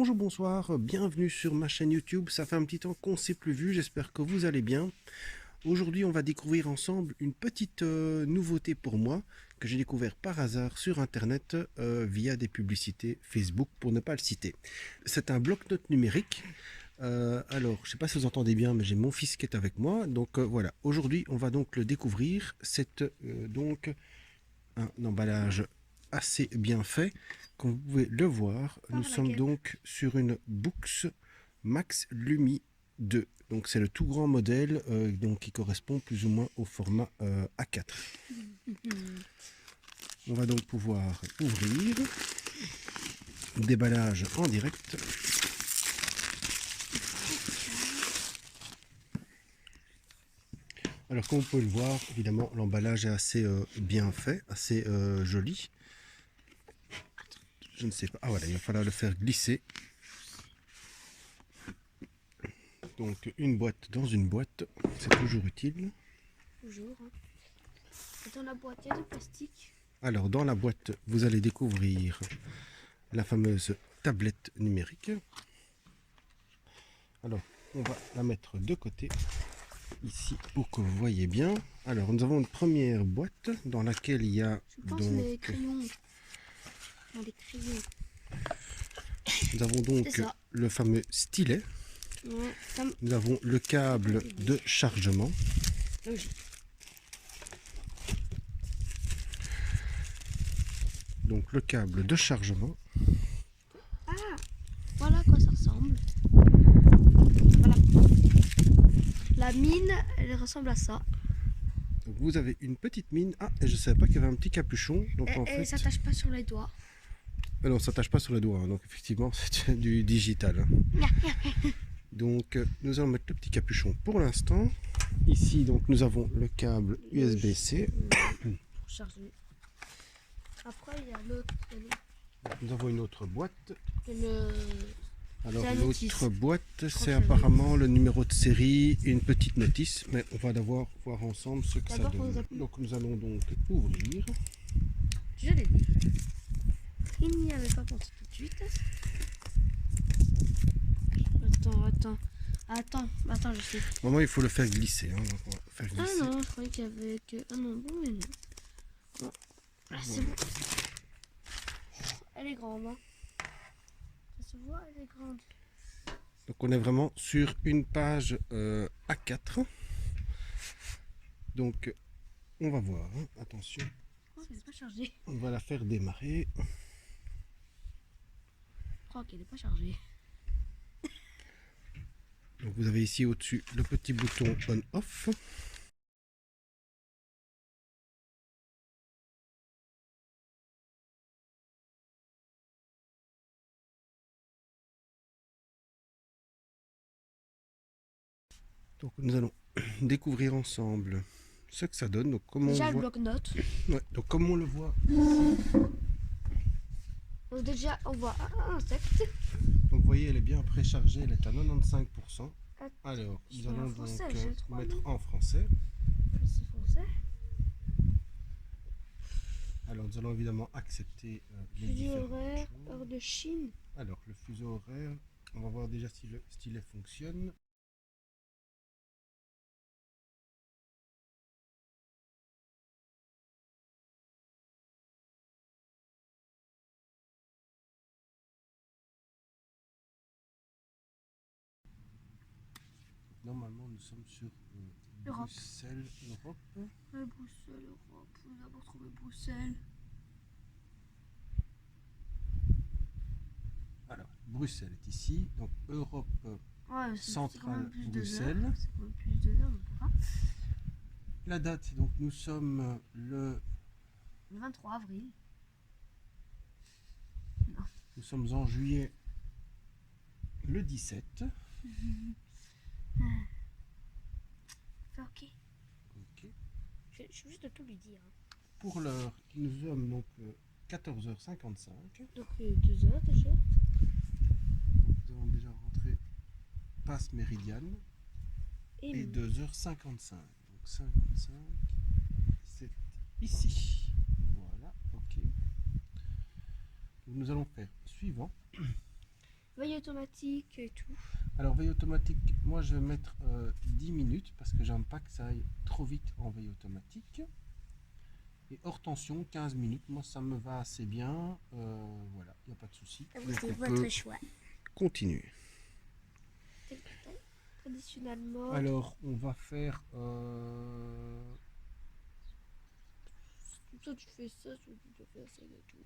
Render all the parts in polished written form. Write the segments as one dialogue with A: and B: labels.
A: Bonjour, bonsoir, bienvenue sur ma chaîne YouTube. Ça fait un petit temps qu'on ne s'est plus vu, j'espère que vous allez bien. Aujourd'hui, on va découvrir ensemble une petite nouveauté pour moi que j'ai découvert par hasard sur internet via des publicités Facebook pour ne pas le citer. C'est un bloc-notes numérique. Alors, je ne sais pas si vous entendez bien, mais j'ai mon fils qui est avec moi. Donc voilà, aujourd'hui, on va donc le découvrir. C'est donc un emballage assez bien fait. Comme vous pouvez le voir, nous sommes donc sur une Boox Max Lumi 2. Donc c'est le tout grand modèle donc, qui correspond plus ou moins au format A4. On va donc pouvoir ouvrir. Déballage en direct. Alors comme vous pouvez le voir, évidemment l'emballage est assez bien fait, assez joli. Je ne sais pas. Ah voilà, il va falloir le faire glisser. Donc une boîte dans une boîte, c'est toujours utile.
B: Toujours. Et dans la boîte, il y a du plastique.
A: Alors dans la boîte, vous allez découvrir la fameuse tablette numérique. Alors on va la mettre de côté ici pour que vous voyez bien. Alors nous avons une première boîte dans laquelle il y a
B: Je pense
A: donc
B: les crayons. Non, les crayons.
A: nous avons donc le fameux stylet.
B: Ouais,
A: Nous avons le câble de chargement.
B: logique.
A: Donc le câble de chargement.
B: Ah, voilà à quoi ça ressemble. Voilà. La mine, elle ressemble à ça.
A: Donc vous avez une petite mine. Ah, et je ne savais pas qu'il y avait un petit capuchon. Donc en fait,
B: ça s'attache pas sur les doigts.
A: non, ça ne s'attache pas sur les doigts. Hein. Donc effectivement, c'est du digital. Hein. Donc nous allons mettre le petit capuchon pour l'instant. Ici, donc nous avons le câble USB-C.
B: Pour charger. Après, il y a l'autre.
A: Nous avons une autre boîte. Alors
B: la
A: l'autre boîte, c'est apparemment le numéro de série et une petite notice, mais on va d'abord voir ensemble ce que ça donne. Donc nous allons donc ouvrir.
B: Je l'ai dit. Il n'y avait pas pensé tout de suite. Attends, je sais.
A: Vraiment, il faut le faire glisser. Hein, donc on va faire glisser.
B: Ah non, je croyais qu'il y avait que... Ah non, bon, mais non. Bon. Ah, c'est bon. Elle est grande, hein. Ça se voit, elle est grande.
A: Donc on est vraiment sur une page A4. Donc on va voir. Hein. Attention.
B: Oh, elle n'est pas chargée.
A: On va la faire démarrer.
B: Je crois qu'elle n'est pas chargée.
A: Donc vous avez ici au-dessus le petit bouton on-off. Donc nous allons découvrir ensemble ce que ça donne. Donc, comme
B: Déjà
A: on
B: le
A: voit...
B: bloc-notes.
A: Ouais, donc comme on le voit
B: Donc déjà on voit un insecte.
A: donc vous voyez, elle est bien préchargée, elle est à 95%. Alors nous allons donc mettre en français.
B: C'est français.
A: Alors nous allons évidemment accepter les
B: Fuseau
A: différentes
B: horaire,
A: choses.
B: heure de Chine.
A: Alors le fuseau horaire, on va voir déjà si le stylet fonctionne. Normalement nous sommes sur Bruxelles, Europe.
B: Bruxelles, Europe. Nous avons trouvé Bruxelles.
A: Alors Bruxelles est ici, donc Europe centrale Bruxelles.
B: C'est quand même plus de heures, on pourra.
A: La date, donc nous sommes le
B: 23 avril.
A: Nous sommes en juillet le 17.
B: Ok.
A: Ok.
B: Je suis juste de tout lui dire.
A: Pour l'heure, nous sommes donc 14h55.
B: Donc 2 heures déjà.
A: Nous avons déjà rentré passe méridiane et 2h55. Donc 55, c'est ici. Voilà, ok. Donc nous allons faire suivant.
B: veille automatique et tout.
A: Alors veille automatique, moi je vais mettre 10 minutes parce que j'aime pas que ça aille trop vite en veille automatique. Et hors tension, 15 minutes, moi ça me va assez bien. Voilà, il n'y a pas de souci. Donc,
B: C'est
A: on
B: votre
A: peut
B: choix.
A: continuer.
B: Traditionnel mode.
A: Alors on va faire...
B: Soit tu fais ça, soit tu dois faire ça et tout.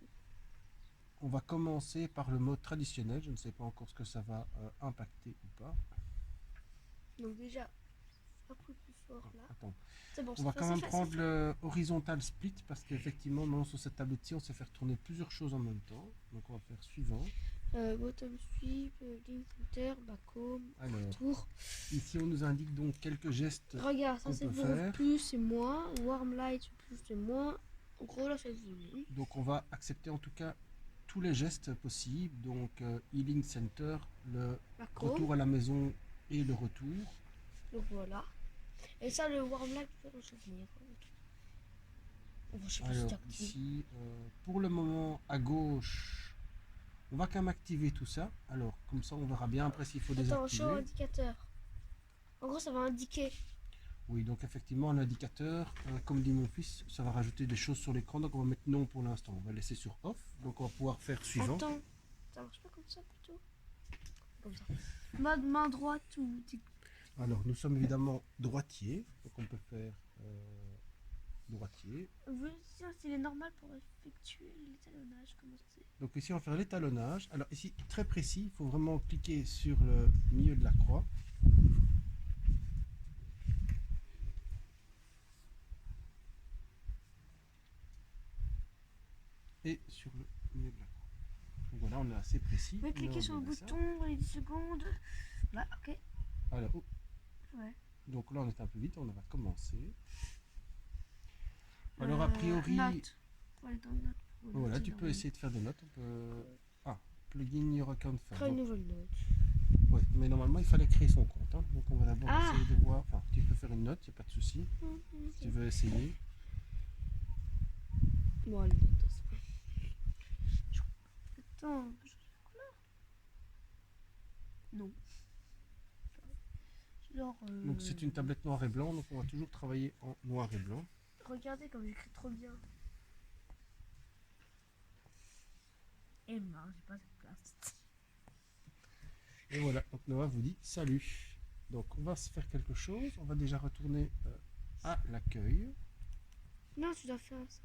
A: On va commencer par le mode traditionnel. Je ne sais pas encore ce que ça va impacter ou pas.
B: Donc déjà, un peu plus fort là.
A: Attends.
B: C'est bon,
A: On va quand même prendre le horizontal split parce qu'effectivement, maintenant sur cette tablette-ci, on sait faire tourner plusieurs choses en même temps. Donc on va faire suivant.
B: Bottom sweep, link center, back home,
A: Alors,
B: tour.
A: ici on nous indique donc quelques gestes.
B: Regarde, ça
A: qu'on
B: c'est
A: peut
B: pour
A: faire.
B: plus et moins. Warm light, plus et moins. En gros, là c'est volume.
A: Donc on va accepter en tout cas tous les gestes possibles. Donc healing center, le
B: Back home.
A: retour à la maison et le retour.
B: Donc voilà. Et ça, le warm light, tu peux le souvenir. Je sais pas si
A: Alors
B: t'actives.
A: ici, pour le moment à gauche, on va quand même activer tout ça. Alors comme ça on verra bien après s'il faut
B: Attends, show
A: désactiver.
B: indicateur. En gros, ça va indiquer.
A: Oui, donc effectivement l'indicateur, comme dit mon fils, ça va rajouter des choses sur l'écran. Donc on va mettre non pour l'instant. On va laisser sur off. Donc on va pouvoir faire suivant.
B: Attends, ça marche pas comme ça plutôt. Comme ça. Mode main droite ou
A: Alors nous sommes évidemment droitier. Donc on peut faire droitier.
B: s'il est normal pour effectuer l'étalonnage, comment c'est?
A: Donc ici on va faire l'étalonnage. Alors ici très précis, il faut vraiment cliquer sur le milieu de la croix. Et sur le milieu de la croix. Donc voilà, on est assez précis.
B: Vous pouvez cliquer sur le bouton, les 10 secondes. Là, ok.
A: Alors, oh.
B: Ouais.
A: Donc là on est un peu vite, on va commencer. Alors a priori...
B: Note. Faut aller dans note.
A: Voilà, tu peux essayer de faire des notes. On peut... Ah, plugin your account.
B: Créer une nouvelle note.
A: Ouais, mais normalement il fallait créer son compte. Hein. Donc on va d'abord essayer de voir. Enfin, tu peux faire une note, il n'y a pas de souci. Si tu veux essayer.
B: Bon, allez, attends, non. Genre,
A: Donc c'est une tablette noir et blanc, donc on va toujours travailler en noir et blanc.
B: regardez comme j'écris trop bien. Et mince, j'ai pas de place.
A: Et voilà, donc Noah vous dit salut. Donc on va se faire quelque chose. On va déjà retourner à l'accueil.
B: Non, tu dois faire ça.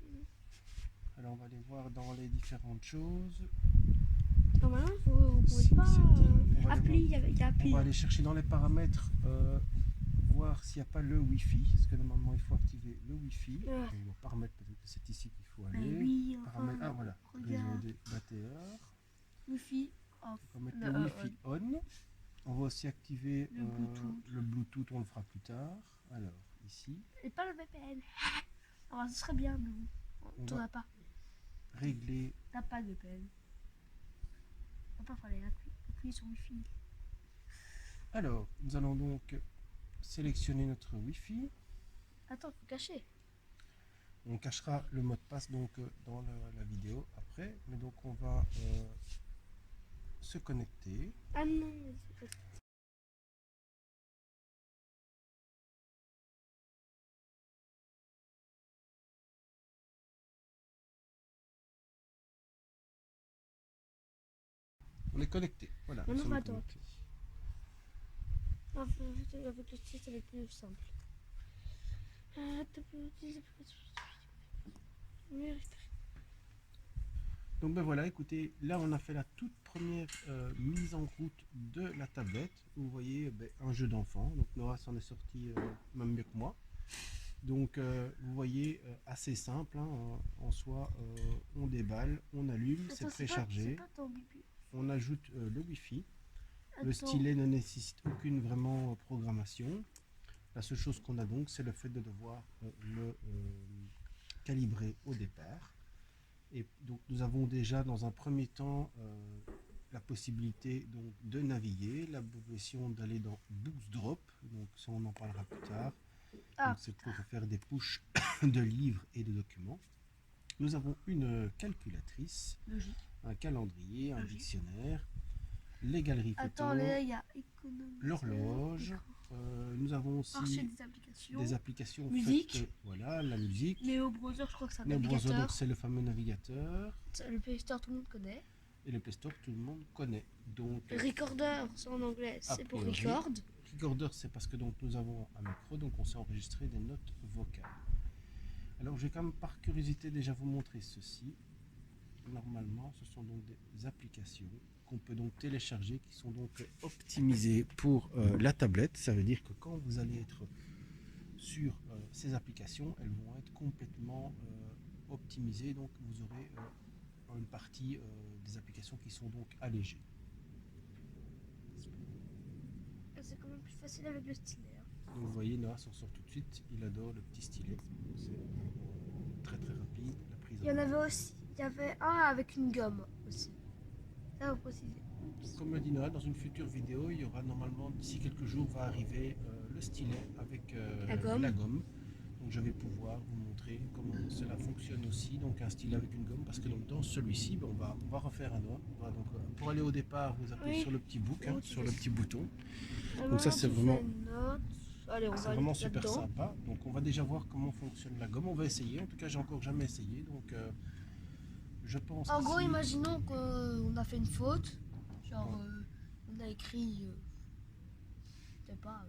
A: Alors on va aller voir dans les différentes choses.
B: Normalement, vous pouvez
A: Sim
B: pas.
A: setting, on va aller
B: Appli, il y a appli.
A: On va aller chercher dans les paramètres, voir s'il n'y a pas le Wi-Fi. Parce que normalement il faut activer le Wi-Fi.
B: Ouais.
A: Et les paramètres, peut-être que c'est ici qu'il faut aller.
B: Oui,
A: Paramètres,
B: enfin,
A: ah voilà,
B: regarde.
A: réseau des batteurs.
B: Wi-Fi off.
A: On va mettre le Wi-Fi on. On va aussi activer le Bluetooth, on le fera plus tard. Alors, ici,
B: Et pas le VPN. Alors, ce serait bien, mais
A: on
B: t'en
A: va
B: as pas.
A: régler.
B: T'as pas de VPN. Attends, fallait appuyer sur Wi-Fi.
A: Alors, nous allons donc sélectionner notre Wi-Fi.
B: Attends, faut cacher.
A: On cachera le mot de passe donc dans la vidéo après. Mais donc on va se connecter.
B: Ah non,
A: On est connecté. Voilà.
B: Maintenant,
A: nous sommes
B: va à droite.
A: connectés.
B: Avec le site, ça va être plus simple.
A: Donc ben voilà, écoutez, là on a fait la toute première mise en route de la tablette. Vous voyez un jeu d'enfant. Donc Noah s'en est sorti même mieux que moi. Donc vous voyez, assez simple, hein, en soi, on déballe, on allume, c'est préchargé, on ajoute le Wi-Fi. Le stylet ne nécessite aucune vraiment programmation. La seule chose qu'on a donc, c'est le fait de devoir le calibrer au départ. Et donc nous avons déjà dans un premier temps la possibilité donc, de naviguer, la possibilité d'aller dans Books Drop, donc ça on en parlera plus tard. Donc c'est pour faire des pushs de livres et de documents. Nous avons une calculatrice, un calendrier, un dictionnaire. les galeries
B: Attends,
A: photos,
B: là, il y a économie.
A: l'horloge. Nous avons aussi
B: Ensuite, des applications.
A: des applications
B: Musique.
A: faites, voilà, la musique.
B: Néo Browser, je crois que c'est un
A: Neo Browser, donc
B: navigateur.
A: c'est le fameux navigateur.
B: Le Play Store, tout le monde connaît.
A: Et le Play Store, tout le monde connaît. Donc,
B: Recorder, c'est en anglais, c'est pour
A: priori,
B: record.
A: Recorder, c'est parce que donc, nous avons un micro, donc on sait enregistrer des notes vocales. Alors, je vais quand même par curiosité déjà vous montrer ceci. Normalement, ce sont donc des applications qu'on peut donc télécharger, qui sont donc optimisées pour la tablette. Ça veut dire que quand vous allez être sur ces applications, elles vont être complètement optimisées. Donc, vous aurez une partie des applications qui sont donc allégées.
B: C'est quand même plus facile avec le stylet. Hein.
A: Donc vous voyez, Noah s'en sort tout de suite, il adore le petit stylet. C'est très très rapide, la prise.
B: Il y en avait aussi, il y avait un avec une gomme aussi. Ça, vous précisez.
A: Comme le dit Noah, dans une future vidéo, il y aura normalement, d'ici quelques jours, va arriver le stylet avec la gomme. Donc je vais pouvoir vous montrer comment cela fonctionne aussi. Donc un stylet avec une gomme, parce que donc, dans celui-ci, on va refaire un Noah. Donc, pour aller au départ, vous appuyez sur le petit book, sur le petit bouton. Donc ça c'est vraiment, vraiment super sympa. Donc on va déjà voir comment fonctionne la gomme. On va essayer. En tout cas, j'ai encore jamais essayé. Donc je pense.
B: En gros, imaginons qu'on a fait une faute. Genre, on a écrit, je sais pas.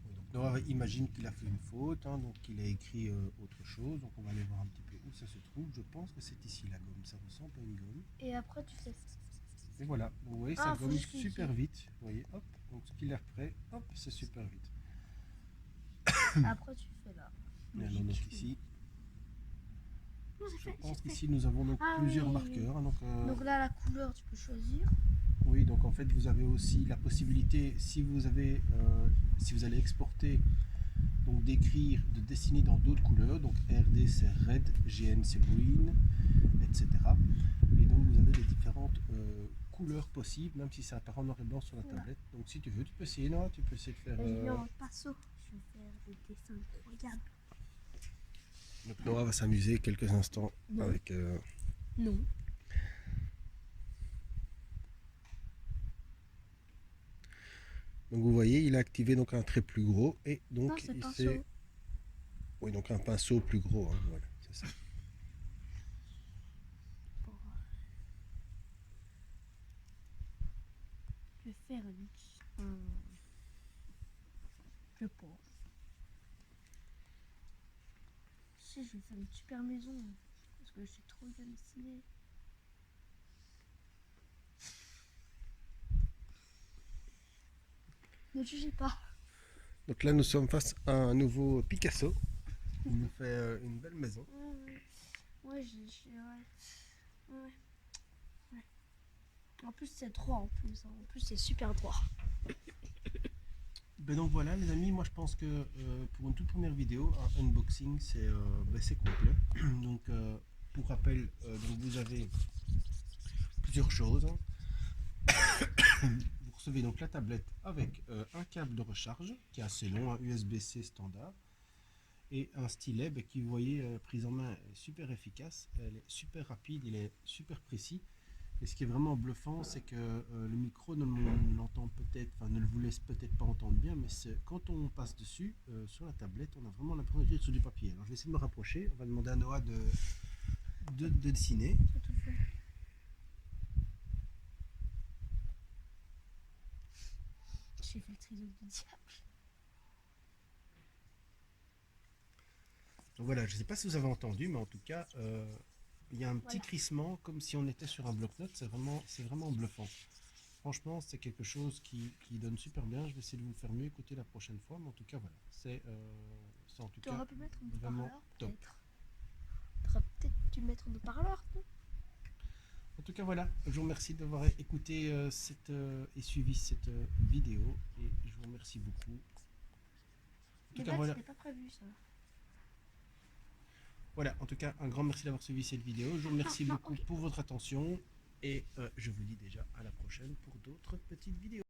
A: Donc Noah imagine qu'il a fait une faute, hein, donc il a écrit autre chose. Donc on va aller voir un petit peu où ça se trouve. Je pense que c'est ici la gomme. Ça ressemble à une gomme.
B: Et après, tu fais.
A: Et voilà, vous voyez, ça gomme super vite. Vous voyez, hop, donc ce qu'il est prêt, hop, c'est super vite.
B: Après, tu fais là.
A: Et alors, donc ici, je pense qu'ici nous avons donc plusieurs marqueurs. Hein,
B: donc là, la couleur, tu peux choisir.
A: Oui, donc en fait, vous avez aussi la possibilité, si vous allez exporter, donc d'écrire, de dessiner dans d'autres couleurs. Donc RD c'est red, GN c'est green, etc. Et donc vous avez les différentes couleurs possibles, même si c'est apparent noir et blanc sur la tablette. Donc si tu veux, tu peux essayer, Noah, tu peux essayer de faire.
B: Je vais en pinceau. Je vais faire des dessins incroyables.
A: Donc Noah va s'amuser quelques instants avec.
B: Non.
A: Donc vous voyez, il a activé donc un trait plus gros et donc
B: non,
A: il fait. Oui, donc un pinceau plus gros. Hein, voilà, c'est ça.
B: Je vais faire je pense. Si je vais faire une super maison parce que je suis trop bien dessinée. Ne jugez pas.
A: Donc là, nous sommes face à un nouveau Picasso. Il nous fait une belle maison.
B: Ouais. En plus, c'est droit. En plus, c'est super droit.
A: Ben donc voilà, les amis, moi je pense que pour une toute première vidéo, un unboxing, c'est complet. Donc pour rappel, donc vous avez plusieurs choses. Vous recevez donc la tablette avec un câble de recharge qui est assez long, un USB-C standard, et un stylet qui, vous voyez, prise en main est super efficace, elle est super rapide, il est super précis. Et ce qui est vraiment bluffant, c'est que le micro ne l'entend peut-être, enfin ne le vous laisse peut-être pas entendre bien, mais quand on passe dessus, sur la tablette, on a vraiment l'impression d'écrire sur du papier. Alors je vais essayer de me rapprocher, on va demander à Noah de dessiner.
B: J'ai fait le trésor du diable.
A: Donc voilà, je ne sais pas si vous avez entendu, mais en tout cas, il y a un petit crissement comme si on était sur un bloc-notes. C'est vraiment bluffant. Franchement, c'est quelque chose qui donne super bien. Je vais essayer de vous le faire mieux écouter la prochaine fois, mais en tout cas, voilà, c'est en tout cas
B: pu mettre
A: vraiment top.
B: Tu aurais peut-être dû mettre un parleur.
A: En tout cas, voilà, je vous remercie d'avoir écouté et suivi cette vidéo, et je vous remercie beaucoup. En tout cas, voilà.
B: C'était pas prévu ça.
A: Voilà, en tout cas, un grand merci d'avoir suivi cette vidéo. Je vous remercie beaucoup pour votre attention et je vous dis déjà à la prochaine pour d'autres petites vidéos.